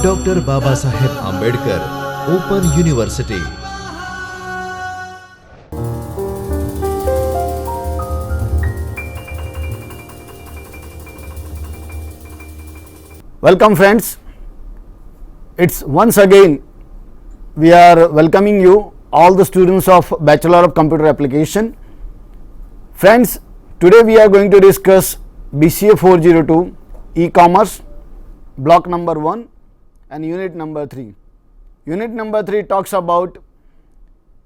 Doctor Babasaheb Ambedkar open university. Welcome friends, it's once again we are welcoming you all the students of Bachelor of Computer Application. Friends, today we are going to discuss BCA 402 e-commerce block number 1 and unit number 3. Unit number 3 talks about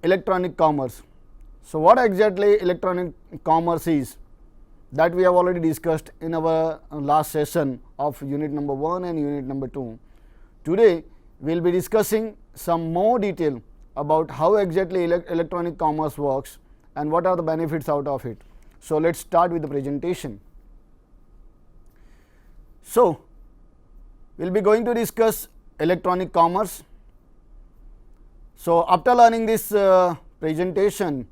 electronic commerce. So what exactly electronic commerce is, that we have already discussed in our last session of unit number 1 and unit number 2. Today we will be discussing some more detail about how exactly electronic commerce works and what are the benefits out of it. So let's start with the presentation. So we will be going to discuss electronic commerce. So after learning this presentation,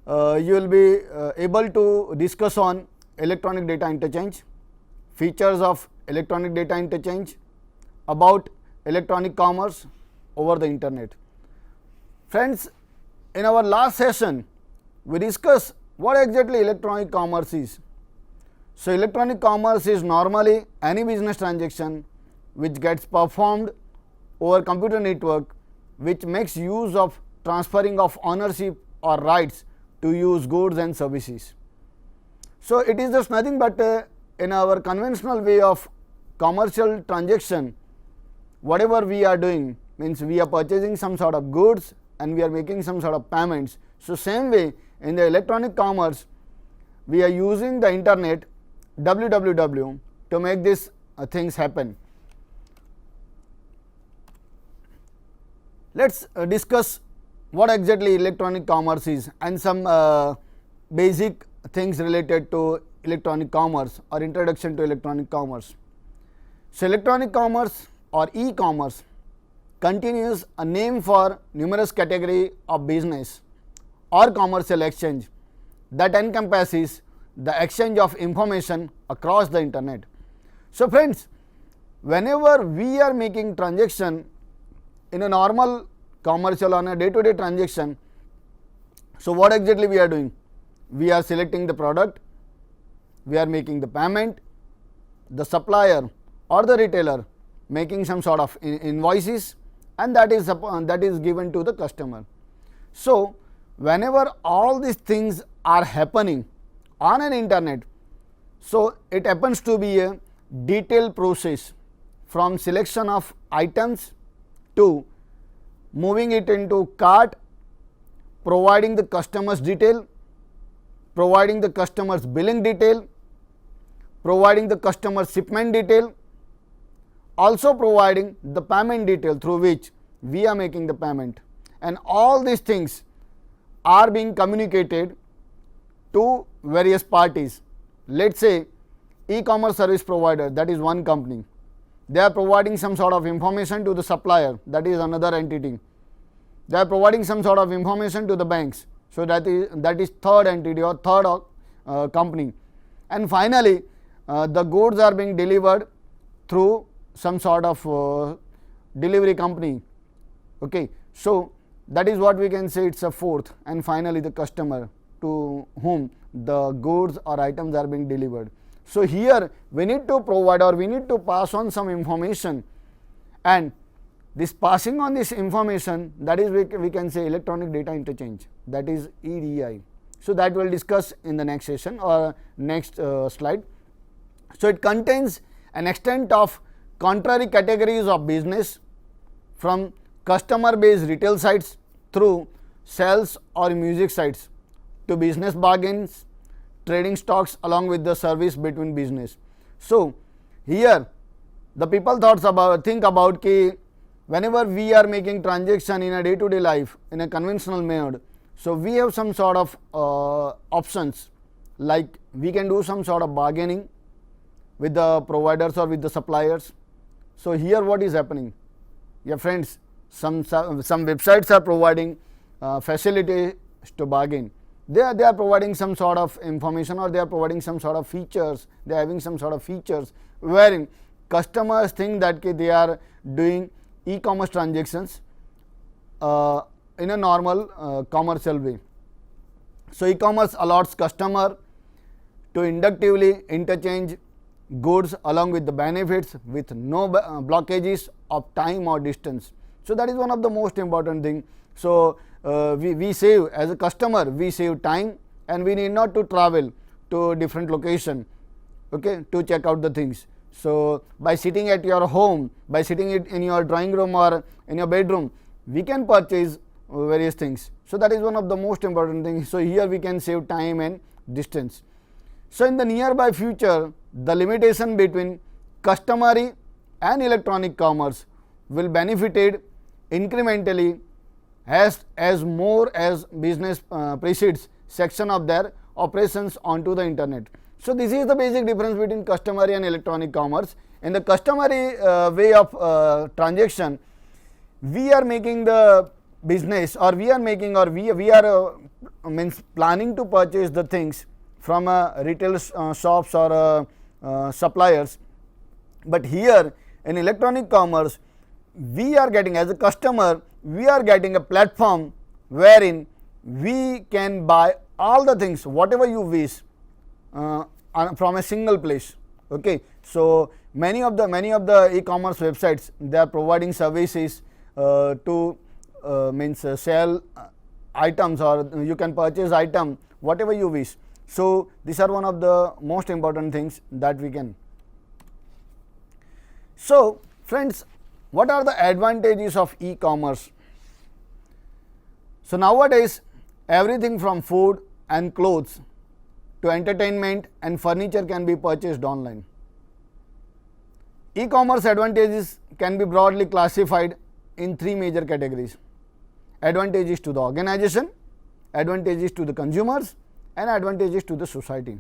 you will be able to discuss on electronic data interchange, features of electronic data interchange, about electronic commerce over the internet. Friends, in our last session we discussed what exactly electronic commerce is. So electronic commerce is normally any business transaction which gets performed over computer network, which makes use of transferring of ownership or rights to use goods and services. So it is just nothing but in our conventional way of commercial transaction, whatever we are doing means we are purchasing some sort of goods and we are making some sort of payments. So same way in the electronic commerce we are using the internet www to make these things happen. Let's discuss what exactly electronic commerce is and some basic things related to electronic commerce or introduction to electronic commerce. So electronic commerce or e-commerce continues a name for numerous category of business or commercial exchange that encompasses the exchange of information across the internet. So friends, whenever we are making transaction in a normal commercial on a day-to-day transaction, so what exactly we are doing? We are selecting the product, we are making the payment, the supplier or the retailer making some sort of invoices, and that is given to the customer. So whenever all these things are happening on an internet, so it happens to be a detailed process from selection of items to moving it into cart, providing the customer's detail, providing the customer's billing detail, providing the customer's shipment detail, also providing the payment detail through which we are making the payment, and all these things are being communicated to various parties. Let's say e-commerce service provider, that is one company, they are providing some sort of information to the supplier, that is another entity. They are providing some sort of information to the banks, so that is third entity or third company. And finally the goods are being delivered through some sort of delivery company. Okay, so that is what we can say, it's a fourth, and finally the customer to whom the goods or items are being delivered. So here we need to provide or we need to pass on some information, and this passing on this information, that is we can say electronic data interchange, that is EDI. So that we will discuss in the next session or next slide. So it contains an extent of contrary categories of business, from customer based retail sites through sales or music sites to business bargains, trading stocks along with the service between business. So here the people think about ki whenever we are making transaction in a day-to-day life in a conventional mode, so we have some sort of options, like we can do some sort of bargaining with the providers or with the suppliers. So here what is happening? Yeah friends, some websites are providing facilities to bargain. they are providing some sort of information, or they are providing some sort of features, they are having some sort of features wherein customers think that they are doing e-commerce transactions in a normal commercial way. So e-commerce allows customer to inductively interchange goods along with the benefits with no blockages of time or distance. So that is one of the most important thing. So we save, as a customer we save time, and we need not to travel to different location, okay, to check out the things. So by sitting at your home, by sitting it in your drawing room or in your bedroom, we can purchase various things. So that is one of the most important things. So here we can save time and distance. So in the nearby future, the limitation between customary and electronic commerce will benefited incrementally as more as business proceeds section of their operations onto the internet. So this is the basic difference between customary and electronic commerce. In the customary way of transaction, we are making the business, or we are making, or we are means planning to purchase the things from retail shops or suppliers. But here in electronic commerce, we are getting, as a customer, we are getting a platform wherein we can buy all the things whatever you wish from a single place. Okay. So many of the e-commerce websites, they are providing services to sell items, or you can purchase item whatever you wish. So these are one of the most important things that we can. So friends, what are the advantages of e-commerce? So nowadays everything from food and clothes to entertainment and furniture can be purchased online. E-commerce advantages can be broadly classified in three major categories: advantages to the organization, advantages to the consumers, and advantages to the society.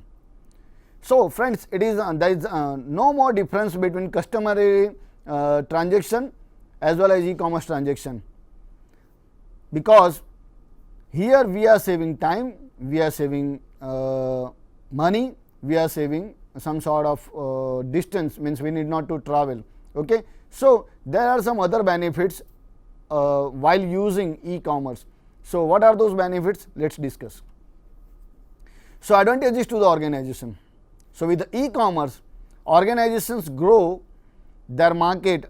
So friends, it is there is no more difference between customary transaction as well as e-commerce transaction, because here we are saving time, we are saving money, we are saving some sort of distance, means we need not to travel. Okay. So there are some other benefits while using e-commerce. So what are those benefits? Let's discuss. So advantages to the organization. So with the e-commerce, organizations grow their market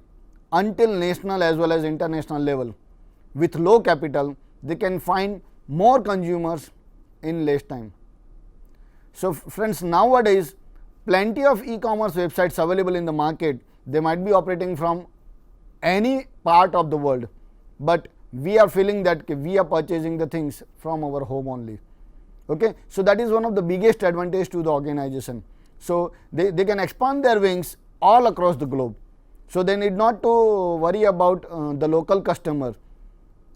until national as well as international level. With low capital, they can find more consumers in less time. So friends, nowadays plenty of e-commerce websites available in the market. They might be operating from any part of the world, but we are feeling that we are purchasing the things from our home only. Okay. So that is one of the biggest advantage to the organization. So they can expand their wings all across the globe. So they need not to worry about the local customer.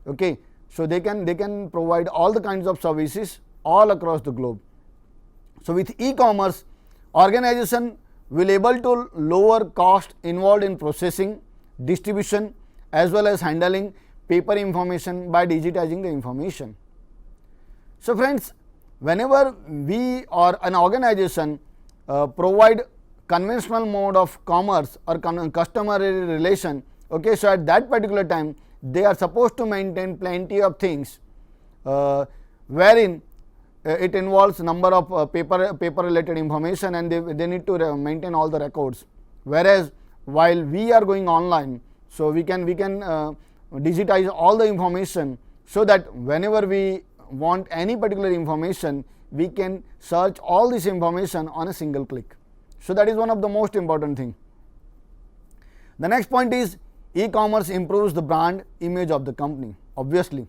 Okay. So they can provide all the kinds of services all across the globe. So with e-commerce, organization will able to lower cost involved in processing, distribution as well as handling paper information by digitizing the information. So friends, whenever we or an organization provide conventional mode of commerce or customer relation, okay, so at that particular time they are supposed to maintain plenty of things wherein it involves number of paper related information, and they need to maintain all the records. Whereas while we are going online, so we can digitize all the information, so that whenever we want any particular information, we can search all this information on a single click. So that is one of the most important thing. The next point is e-commerce improves the brand image of the company, obviously.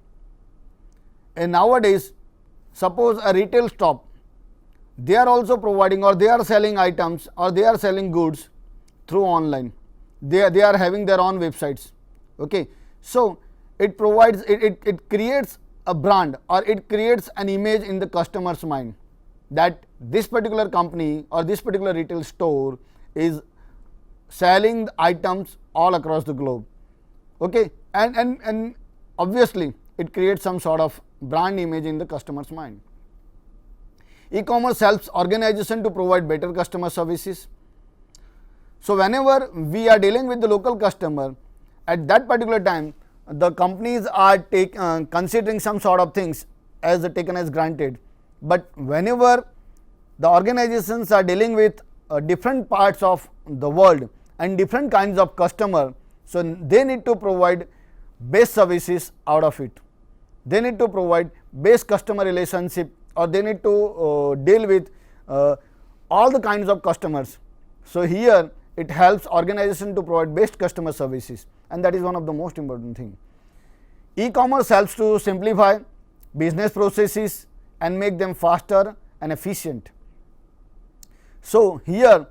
And nowadays, suppose a retail shop, they are also providing, or they are selling items, or they are selling goods through online. They are having their own websites. Okay. So it provides, it creates a brand, or it creates an image in the customer's mind that this particular company or this particular retail store is selling items all across the globe. Okay. And obviously it creates some sort of brand image in the customer's mind. E-commerce helps organization to provide better customer services. So whenever we are dealing with the local customer, at that particular time, the companies are considering some sort of things as taken as granted. But whenever the organizations are dealing with different parts of the world and different kinds of customer, so they need to provide best services out of it. They need to provide best customer relationship, or they need to deal with all the kinds of customers. So here it helps organization to provide best customer services, and that is one of the most important thing. E-commerce helps to simplify business processes and make them faster and efficient. So here,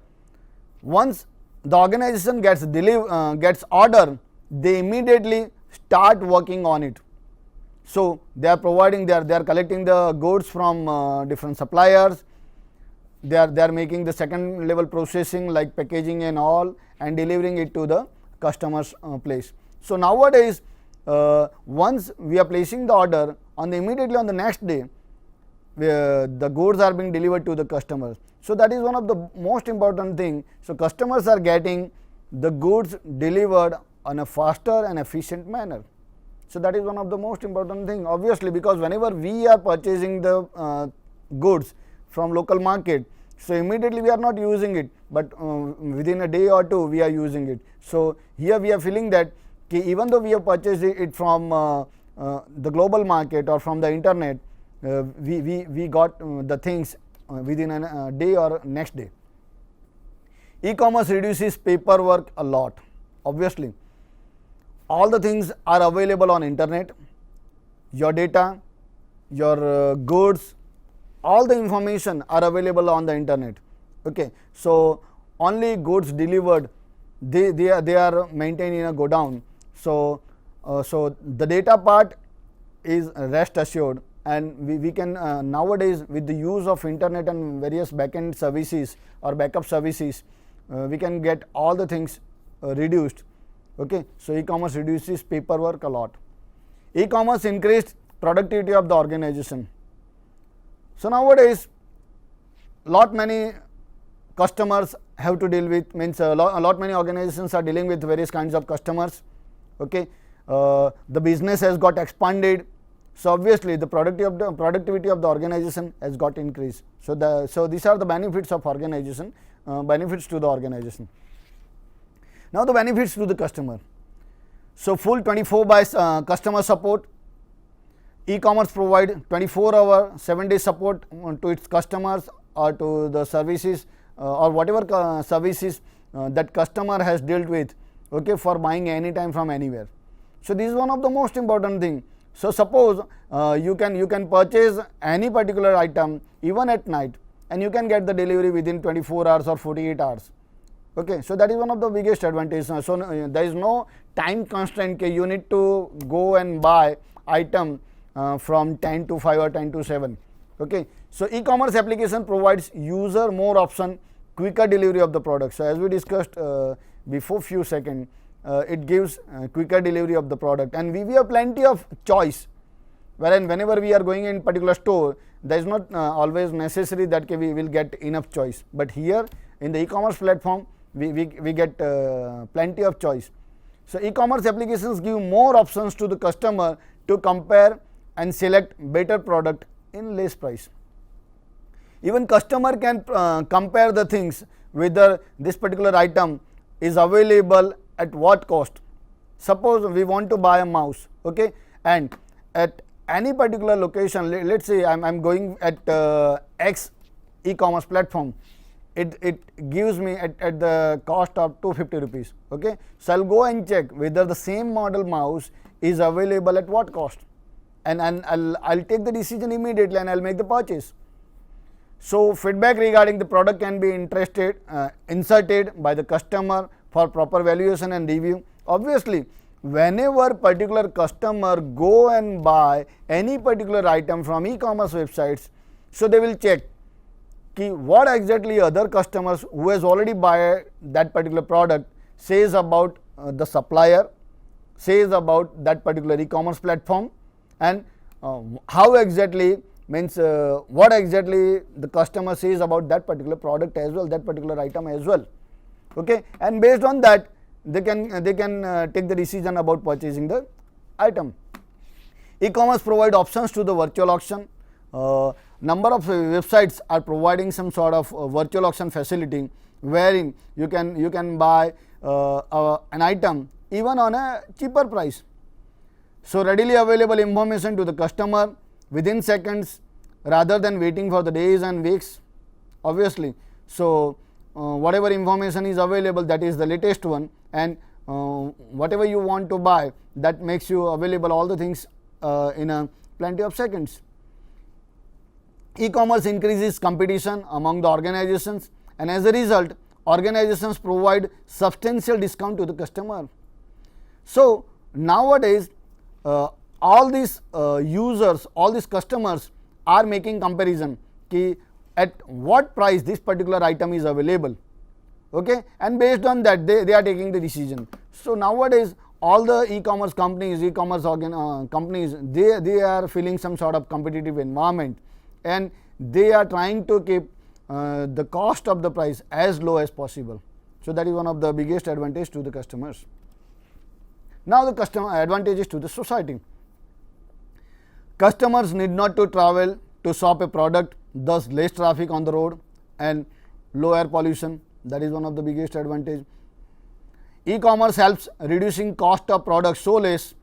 once the organization gets order, they immediately start working on it. So they are providing, they are collecting the goods from different suppliers. They are making the second level processing like packaging and all, and delivering it to the customer's place. So nowadays, once we are placing the order, immediately on the next day, the goods are being delivered to the customers. So that is one of the most important thing. So customers are getting the goods delivered on a faster and efficient manner. So that is one of the most important thing, obviously, because whenever we are purchasing the goods from local market, so immediately we are not using it, but within a day or two we are using it. So here we are feeling that even though we have purchased it from the global market or from the internet, we got the things within a day or next day. E-commerce reduces paperwork a lot. Obviously, all the things are available on internet. Your data, your goods, all the information are available on the internet. Okay, so only goods delivered, they are maintained in a godown. So so the data part is rest assured, and we can nowadays, with the use of internet and various backend services or backup services, we can get all the things reduced. Okay, so e-commerce reduces paperwork a lot. E-commerce increased productivity of the organization. So nowadays, lot many customers have to deal with, means a lot many organizations are dealing with various kinds of customers. Okay, the business has got expanded, so obviously the productivity of the organization has got increased. So these are the benefits of organization, benefits to the organization. Now the benefits to the customer. So full 24 by customer support. E-commerce provide 24-hour 7-day support to its customers or to the services or whatever services that customer has dealt with, okay, for buying anytime from anywhere. So this is one of the most important thing. So suppose you can purchase any particular item even at night, and you can get the delivery within 24 hours or 48 hours. Okay, so that is one of the biggest advantages. So there is no time constraint. You need to go and buy item from 10 to 5 or 10 to 7. Okay, so e-commerce application provides user more option, quicker delivery of the product. So as we discussed before few seconds, it gives quicker delivery of the product, and we have plenty of choice. Wherein whenever we are going in particular store, there is not always necessary that we will get enough choice. But here in the e-commerce platform, we get plenty of choice. So e-commerce applications give more options to the customer to compare and select better product in less price. Even customer can compare the things, whether this particular item is available at what cost. Suppose we want to buy a mouse, okay, and at any particular location, let's say I'm going at X e-commerce platform, it gives me at the cost of 250 rupees. Okay, so I'll go and check whether the same model mouse is available at what cost, and I'll take the decision immediately and I'll make the purchase. So feedback regarding the product can be inserted by the customer for proper valuation and review. Obviously, whenever particular customer go and buy any particular item from e-commerce websites, so they will check what exactly other customers who has already buy that particular product says about the supplier, says about that particular e-commerce platform, and how exactly means what exactly the customer says about that particular product as well, that particular item as well. Okay, and based on that they can take the decision about purchasing the item. E-commerce provide options to the virtual auction. Number of websites are providing some sort of virtual auction facility wherein you can buy an item even on a cheaper price. So readily available information to the customer within seconds rather than waiting for the days and weeks, obviously. So whatever information is available, that is the latest one, and whatever you want to buy, that makes you available all the things in a plenty of seconds. E-commerce increases competition among the organizations, and as a result organizations provide substantial discount to the customer. So nowadays all these users, all these customers are making comparison ki at what price this particular item is available. Okay, and based on that they are taking the decision. So nowadays all the e-commerce companies, companies, they are feeling some sort of competitive environment, and they are trying to keep the cost of the price as low as possible. So that is one of the biggest advantage to the customers. Now the customer advantages to the society. Customers need not to travel to shop a product, thus less traffic on the road and low air pollution. That is one of the biggest advantage. E-commerce helps reducing cost of products, so less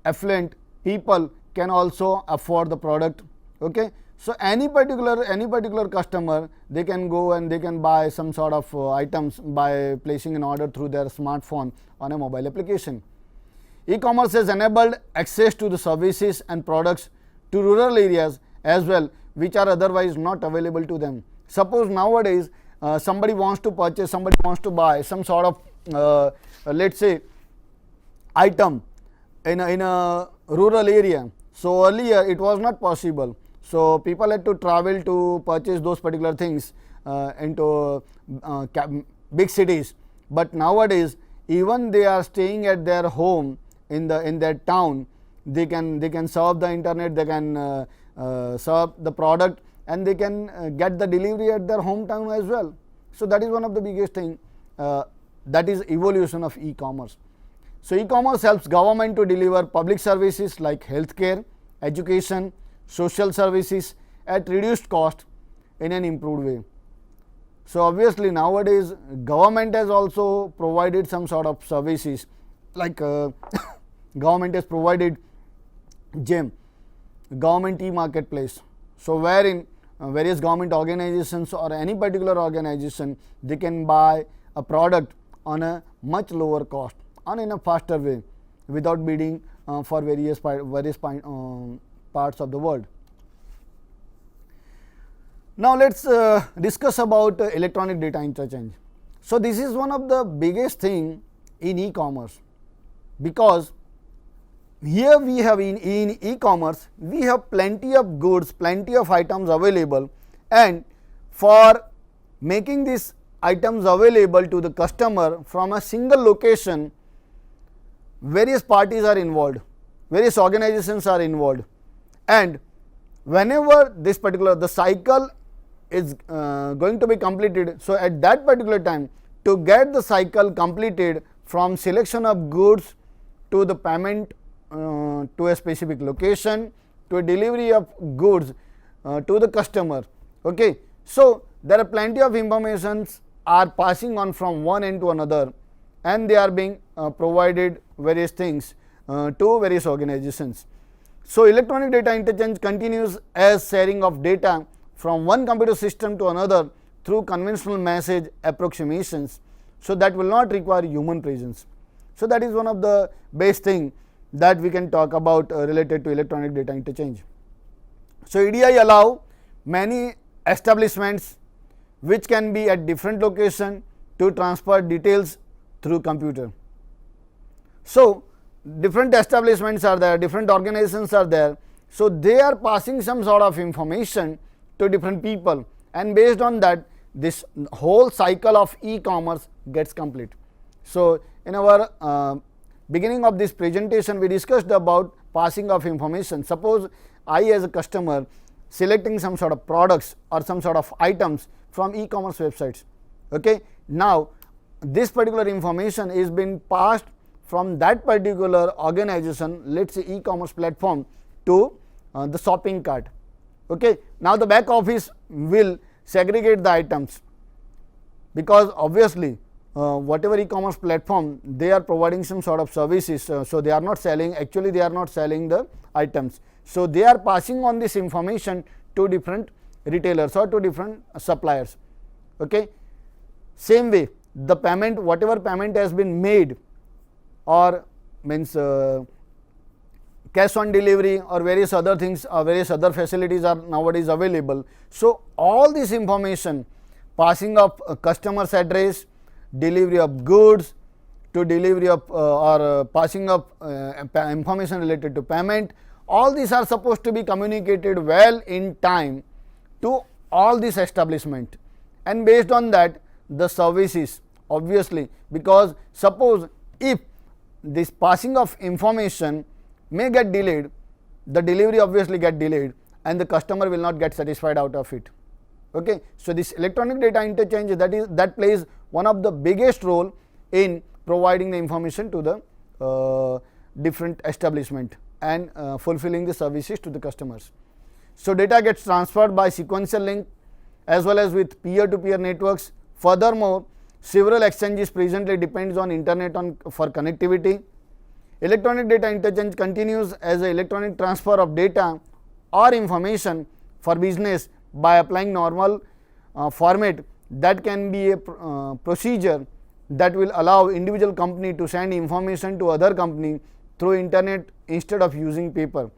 affluent people can also afford the product. Okay, so any particular customer, they can go and they can buy some sort of items by placing an order through their smartphone on a mobile application. E-commerce has enabled access to the services and products to rural areas as well, which are otherwise not available to them. Suppose nowadays somebody wants to purchase, somebody wants to buy some sort of let's say item in a rural area. So earlier it was not possible. So people had to travel to purchase those particular things into big cities. But nowadays even they are staying at their home in their town, they can surf the internet, they can surf the product, and they can get the delivery at their hometown as well. So that is one of the biggest thing, that is evolution of e-commerce. So e-commerce helps government to deliver public services like healthcare, education, social services at reduced cost in an improved way. So obviously nowadays government has also provided some sort of services like government has provided GEM, government e-marketplace. So wherein various government organizations or any particular organization, they can buy a product on a much lower cost and in a faster way without bidding for various parts of the world. Now let's discuss about electronic data interchange. So this is one of the biggest thing in e-commerce, because here we have in e-commerce we have plenty of goods, plenty of items available, and for making these items available to the customer from a single location, various parties are involved, various organizations are involved, and whenever this particular the cycle is going to be completed, so at that particular time to get the cycle completed from selection of goods to the payment to a specific location to a delivery of goods to the customer. Okay, so there are plenty of informations are passing on from one end to another, and they are being provided various things to various organizations. So electronic data interchange continues as sharing of data from one computer system to another through conventional message approximations, so that will not require human presence. So that is one of the best thing that we can talk about related to electronic data interchange. So EDI allow many establishments which can be at different location to transfer details through computer. So different establishments are there, different organizations are there, so they are passing some sort of information to different people, and based on that this whole cycle of e-commerce gets complete. So in our beginning of this presentation we discussed about passing of information. Suppose I as a customer, selecting some sort of products or some sort of items from e-commerce websites. Okay. Now, this particular information is being passed from that particular organization, let's say e-commerce platform, to the shopping cart. Okay. Now, the back office will segregate the items, because obviously whatever e-commerce platform, they are providing some sort of services. So, they are not selling, actually they are not selling the items. So, they are passing on this information to different retailers or to different suppliers. Okay. Same way, the payment, whatever payment has been made, or means cash on delivery or various other things, various other facilities are nowadays available. So, all this information, passing of customer's address, delivery of goods, to delivery of or passing of information related to payment, all these are supposed to be communicated well in time to all this establishment, and based on that the services, obviously, because suppose if this passing of information may get delayed, the delivery obviously get delayed and the customer will not get satisfied out of it. Okay. So, this electronic data interchange, that plays one of the biggest role in providing the information to the different establishment and fulfilling the services to the customers. So, data gets transferred by sequential link as well as with peer-to-peer networks. Furthermore, several exchanges presently depends on internet for connectivity. Electronic data interchange continues as an electronic transfer of data or information for business by applying normal format. That can be a procedure that will allow individual company to send information to other company through internet instead of using paper.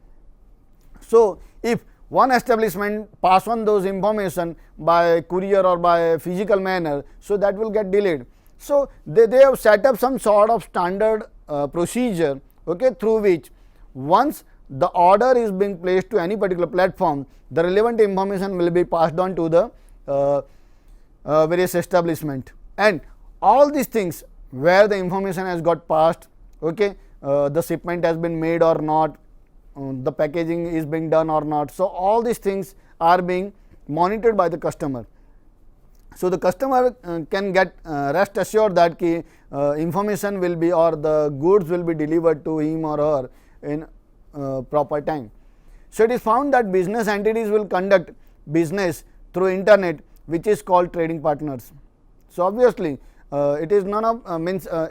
So, if one establishment pass on those information by courier or by physical manner, so that will get delayed. So, they have set up some sort of standard procedure, okay, through which once the order is being placed to any particular platform, the relevant information will be passed on to the various establishment, and all these things where the information has got passed, okay, the shipment has been made or not, the packaging is being done or not. So, all these things are being monitored by the customer. So, the customer can get rest assured that information will be, or the goods will be delivered to him or her in proper time. So, it is found that business entities will conduct business through internet, which is called trading partners. So, obviously, it is none of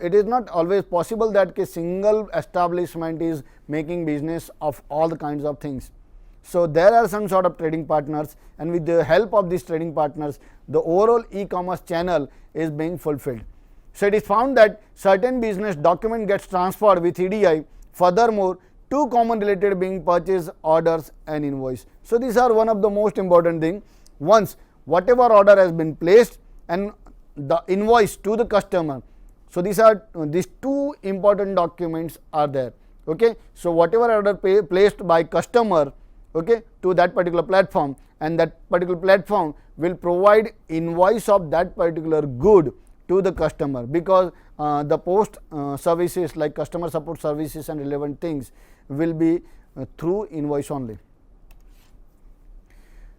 it is not always possible that a single establishment is making business of all the kinds of things. So, there are some sort of trading partners, and with the help of these trading partners, the overall e-commerce channel is being fulfilled. So, it is found that certain business document gets transferred with EDI. Furthermore, two common related being purchase orders and invoice. So, these are one of the most important thing. Once whatever order has been placed and the invoice to the customer, so these two important documents are there. Okay. So, whatever order placed by customer, okay, to that particular platform, and that particular platform will provide invoice of that particular good to the customer, because the post services like customer support services and relevant things will be through invoice only.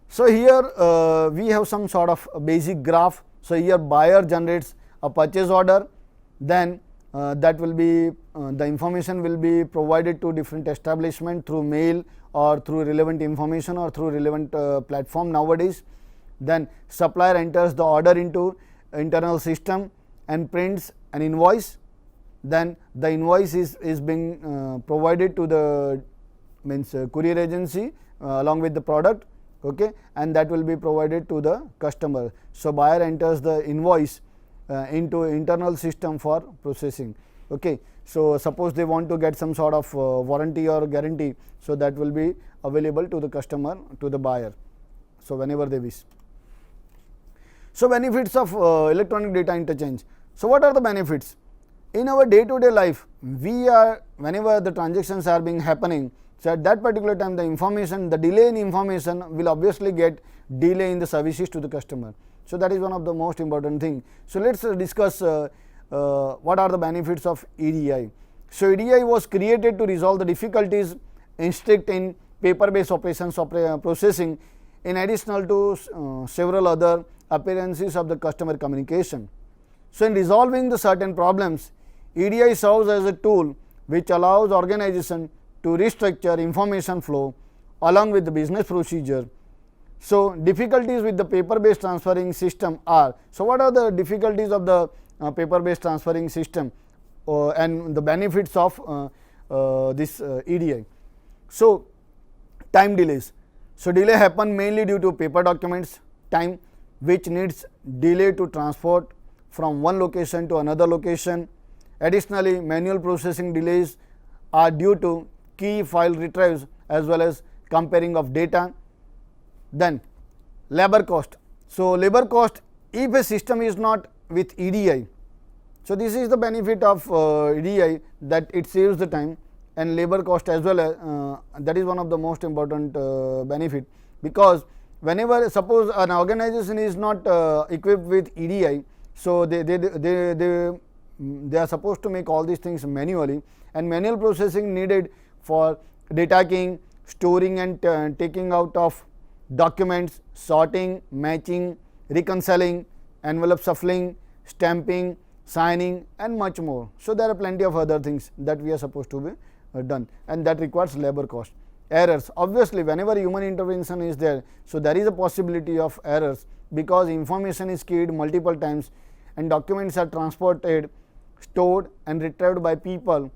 So, here we have some sort of a basic graph. So, here buyer generates a purchase order, then that will be the information will be provided to different establishment through mail or through relevant information or through relevant platform nowadays. Then supplier enters the order into internal system and prints an invoice. Then the invoice is being provided to the courier agency along with the product, okay, and that will be provided to the customer. So, buyer enters the invoice into internal system for processing. Okay. So, suppose they want to get some sort of warranty or guarantee, so that will be available to the customer, to the buyer, so whenever they wish. So, benefits of electronic data interchange. So, what are the benefits? In our day to day life, we are, whenever the transactions are being happening, so at that particular time the information, the delay in information will obviously get delay in the services to the customer. So, that is one of the most important thing. So, let us discuss what are the benefits of EDI. So, EDI was created to resolve the difficulties instilled in paper-based operations processing in addition to several other appearances of the customer communication. So, in resolving the certain problems, EDI serves as a tool which allows organization to restructure information flow along with the business procedure. So, difficulties with the paper based transferring system are, so what are the difficulties of the paper based transferring system and the benefits of this EDI. So, time delays. So, delay happen mainly due to paper documents time which needs delay to transport from one location to another location. Additionally, manual processing delays are due to key file retrieves as well as comparing of data. Then labor cost. So, labor cost, if a system is not with EDI, so this is the benefit of EDI, that it saves the time and labor cost as well as that is one of the most important benefit, because whenever suppose an organization is not equipped with EDI, so they are supposed to make all these things manually, and manual processing needed for data keying, storing and taking out of documents, sorting, matching, reconciling, envelope shuffling, stamping, signing and much more. So, there are plenty of other things that we are supposed to be done, and that requires labor cost. Errors, obviously whenever human intervention is there, so there is a possibility of errors, because information is keyed multiple times and documents are transported, stored and retrieved by people.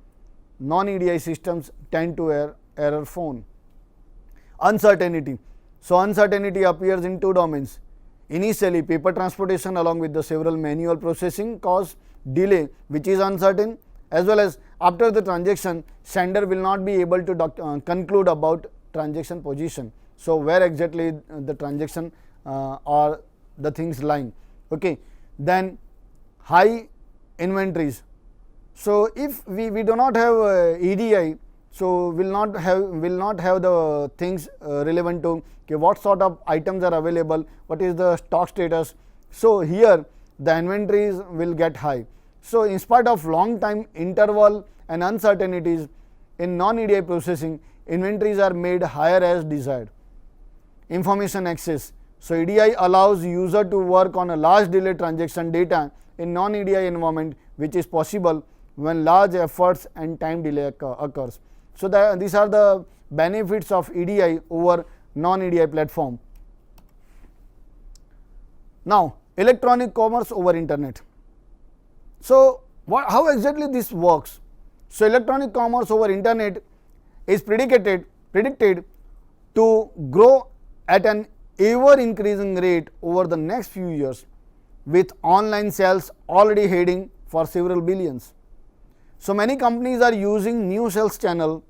Non-EDI systems tend to error prone. Uncertainty. So, uncertainty appears in two domains. Initially, paper transportation along with the several manual processing cause delay which is uncertain, as well as after the transaction sender will not be able to conclude about transaction position. So, where exactly the transaction or the things lying. Okay. Then high inventories. So, if we do not have EDI, so will not have the things relevant to what sort of items are available, what is the stock status. So, here the inventories will get high. So, in spite of long time interval and uncertainties in non-EDI processing, inventories are made higher as desired. Information access. So, EDI allows user to work on a large delay transaction data in non-EDI environment, which is possible when large efforts and time delay occurs. So, these are the benefits of EDI over non-EDI platform. Now, electronic commerce over internet. So, how exactly this works? So, electronic commerce over internet is predicted to grow at an ever increasing rate over the next few years, with online sales already heading for several billions. So, many companies are using new sales channel,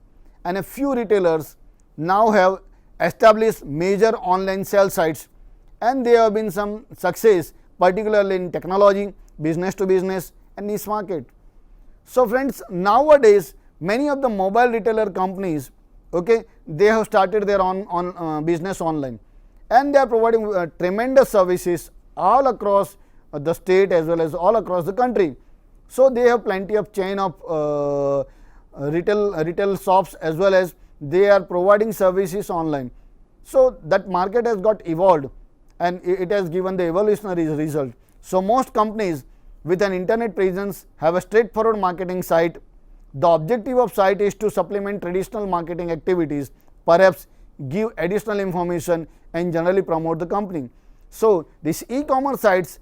and a few retailers now have established major online sales sites, and there have been some success particularly in technology, business to business and niche market. So, friends, nowadays many of the mobile retailer companies, okay, they have started their own business online, and they are providing tremendous services all across the state as well as all across the country. So, they have plenty of chain of retail shops, as well as they are providing services online. So, that market has got evolved and it has given the evolutionary result. So, most companies with an internet presence have a straightforward marketing site. The objective of site is to supplement traditional marketing activities, perhaps give additional information and generally promote the company. So, these e-commerce sites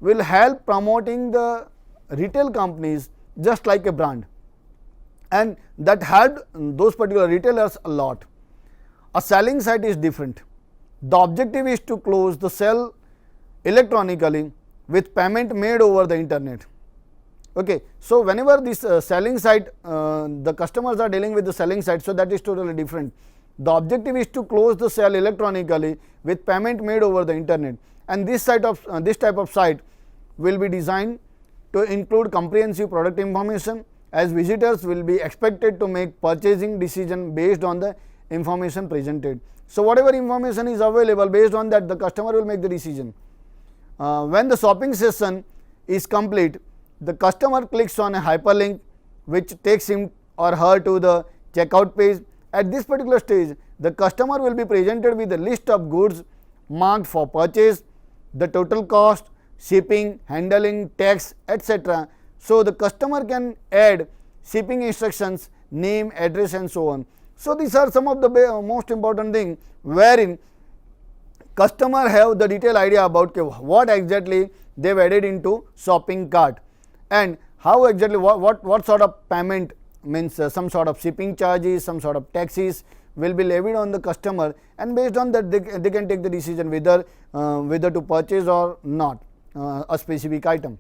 will help promoting the retail companies just like a brand, and that helped those particular retailers a lot. A selling site is different. The objective is to close the sale electronically with payment made over the internet. Okay. So, whenever this selling site, the customers are dealing with the selling site, so that is totally different. The objective is to close the sale electronically with payment made over the internet, and this type of site will be designed to include comprehensive product information, as visitors will be expected to make purchasing decision based on the information presented. So, whatever information is available, based on that the customer will make the decision. When the shopping session is complete, the customer clicks on a hyperlink which takes him or her to the checkout page. At this particular stage, the customer will be presented with a list of goods marked for purchase, the total cost, shipping, handling, tax, etc. So, the customer can add shipping instructions, name, address and so on. So, these are some of the most important things wherein customer have the detailed idea about what exactly they have added into shopping cart and how exactly what sort of payment means some sort of shipping charges, some sort of taxes will be levied on the customer, and based on that they can take the decision whether to purchase or not a specific item.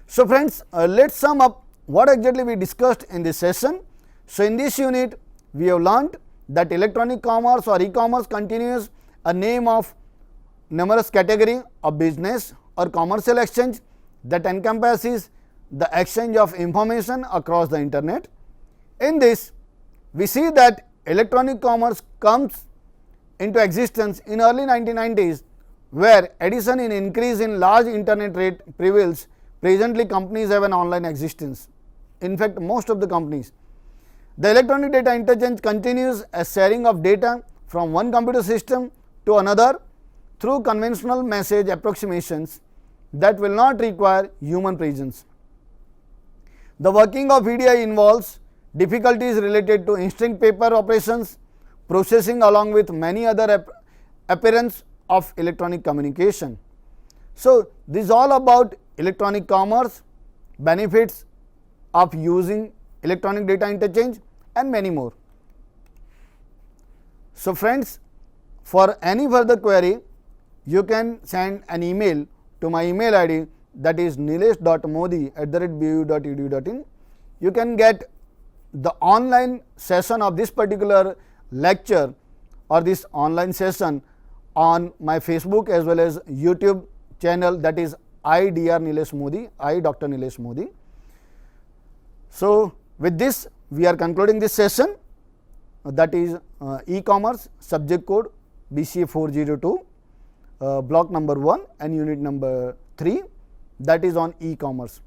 So, friends, let us sum up what exactly we discussed in this session. So, in this unit we have learnt that electronic commerce or e-commerce continues a name of numerous category of business or commercial exchange that encompasses the exchange of information across the internet. In this, we see that electronic commerce comes into existence in early 1990s, where addition in increase in large internet rate prevails. Presently, companies have an online existence. In fact, most of the companies. The electronic data interchange continues as sharing of data from one computer system to another through conventional message approximations that will not require human presence. The working of EDI involves difficulties related to instant paper operations, processing along with many other appearance of electronic communication. So, this is all about electronic commerce, benefits of using electronic data interchange and many more. So, friends, for any further query you can send an email to my email ID, that is nilesh.modi@bu.edu.in. You can get the online session of this particular lecture or this online session on my Facebook as well as YouTube channel, that is Dr. Nilesh Modi, Dr. Nilesh Modi. So, with this we are concluding this session, that is e-commerce, subject code BCA 402, block number 1 and unit number 3, that is on e-commerce.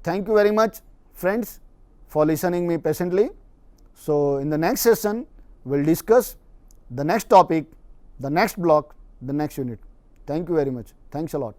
Thank you very much, friends, for listening me patiently. So, in the next session we will discuss the next topic, the next block, the next unit. Thank you very much. Thanks a lot.